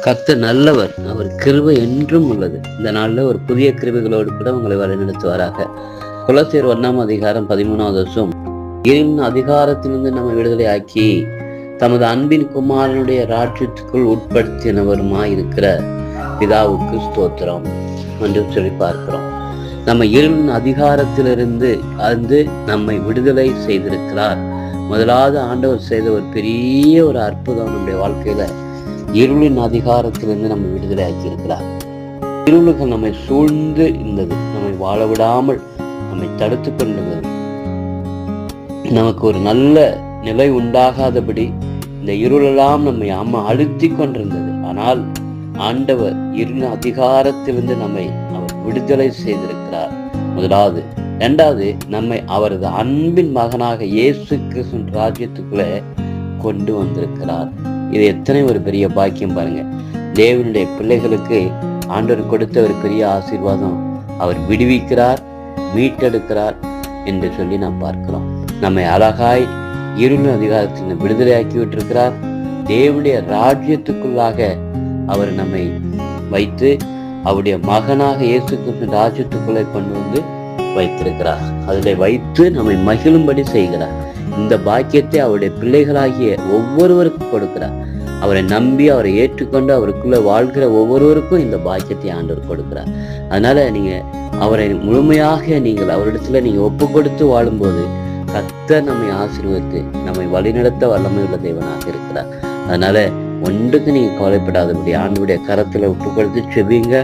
கர்த்தர் நல்லவர், அவர் கிருபை என்றும் உள்ளது. இந்த நாளில் ஒரு புதிய கிருபைகளோடு கூட உங்களை வழிநடத்துவாராக. கொலோசியர் 1:13 இருளின் அதிகாரத்திலிருந்து நம்ம விடுதலை ஆக்கி தமது அன்பின் குமாரனுடைய ராஜ்யத்துக்குள் உட்படுத்தினவருமாய் இருக்கிற பிதாவுக்கு ஸ்தோத்திரம் என்று சொல்லி பார்க்கிறோம். நம்ம இருளின் அதிகாரத்திலிருந்து நம்மை விடுதலை செய்திருக்கிறார். முதலாவது ஆண்டவர் செய்த ஒரு பெரிய ஒரு அற்புதம் நம்முடைய வாழ்க்கையில இருளின் அதிகாரத்திலிருந்து நம்ம விடுதலை ஆக்கி இருக்கிறார். இருளுகள் நம்மை சூழ்ந்து இருந்தது, நம்மை வாழ விடாமல் நம்மை தடுத்து கொண்டிருந்தது. நமக்கு ஒரு நல்ல நிலை உண்டாகாதபடி இந்த இருளெல்லாம் நம்மை அழுத்தி கொண்டிருந்தது. ஆனால் ஆண்டவர் இருளின் அதிகாரத்திலிருந்து நம்மை அவர் விடுதலை செய்திருக்கிறார். முதலாவது. இரண்டாவது, நம்மை அவரது அன்பின் மகனாக இயேசு கிறிஸ்துவின் ராஜ்யத்துக்குள்ளே கொண்டு வந்திருக்கிறார். இது எத்தனை ஒரு பெரிய பாக்கியம் பாருங்க. தேவனுடைய பிள்ளைகளுக்கு ஆண்டவர் கொடுத்த ஒரு பெரிய ஆசீர்வாதம். அவர் விடுவிக்கிறார், மீட்டெடுக்கிறார் என்று சொல்லி நாம் பார்க்கிறோம். நம்மை அழகாய் இருளின் அதிகாரத்தில் விடுதலையாக்கி விட்டிருக்கிறார். தேவனுடைய ராஜ்யத்துக்குள்ளாக அவர் நம்மை வைத்து அவருடைய மகனாக இயேசு கிறிஸ்து ராஜ்யத்துக்குள்ளே கொண்டு வந்து வைத்திருக்கிறார். அதில் வைத்து நம்மை மகிழும்படி செய்கிறார். இந்த பாக்கியத்தை அவருடைய பிள்ளைகளாகிய ஒவ்வொருவருக்கும் கொடுக்கிறார். அவரை நம்பி அவரை ஏற்றுக்கொண்டு அவருக்குள்ள வாழ்கிற ஒவ்வொருவருக்கும் இந்த பாக்கியத்தை ஆண்டவர் கொடுக்கிறார். அதனால நீங்க அவரை முழுமையாக நீங்கள் அவரிடத்துல நீங்க ஒப்பு கொடுத்து வாழும்போது கர்த்தர் நம்மை ஆசீர்வதித்து நம்மை வழிநடத்த வல்லமை உள்ள தேவனாக இருக்கிறார். அதனால ஒன்றுக்கு நீங்க கவலைப்படாதபடி ஆண்டவருடைய கரத்துல ஒப்பு கொடுத்து செபிங்க.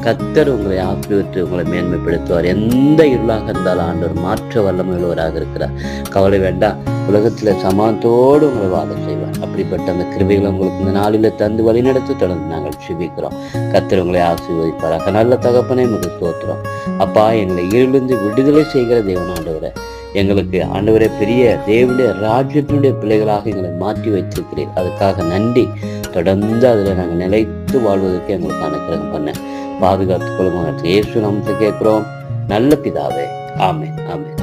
கர்த்தர் உங்களை ஆசீர்வதித்து உங்களை மேன்மைப்படுத்துவார். எந்த இருளாக இருந்தாலும் ஆண்டவர் மாற்ற வல்லமை உள்ளவராக இருக்கிறார். கவலை வேண்டாம். உலகத்துல சமானத்தோடு உங்களை வாழ செய்வார். அப்படிப்பட்ட அந்த கிருபைகளை உங்களுக்கு இந்த நாளில தந்து வழிநடத்தி தொடர்ந்து நாங்கள் செபிக்கிறோம். கர்த்தர் உங்களை ஆசீர்வதிப்பாராக. நல்ல தகப்பனே உங்களுக்கு ஸ்தோத்திரம். அப்பா, எங்களை இருளிருந்து விடுதலை செய்கிற தேவன் ஆண்டவரை, எங்களுக்கு ஆண்டவரே பெரிய தேவனுடைய ராஜ்யத்தினுடைய பிள்ளைகளாக எங்களை மாற்றி வைத்திருக்கிறேன். அதுக்காக நன்றி. தொடர்ந்து அதில் நாங்கள் நிலைத்து வாழ்வதற்கு எங்களுக்கு அனுக்கிரகம் பண்ண பாதுகாத்துக் கொள்ளுங்க. இயேசு நாமத்தில் கேட்கிறோம் நல்ல பிதாவே. ஆமென், ஆமென்.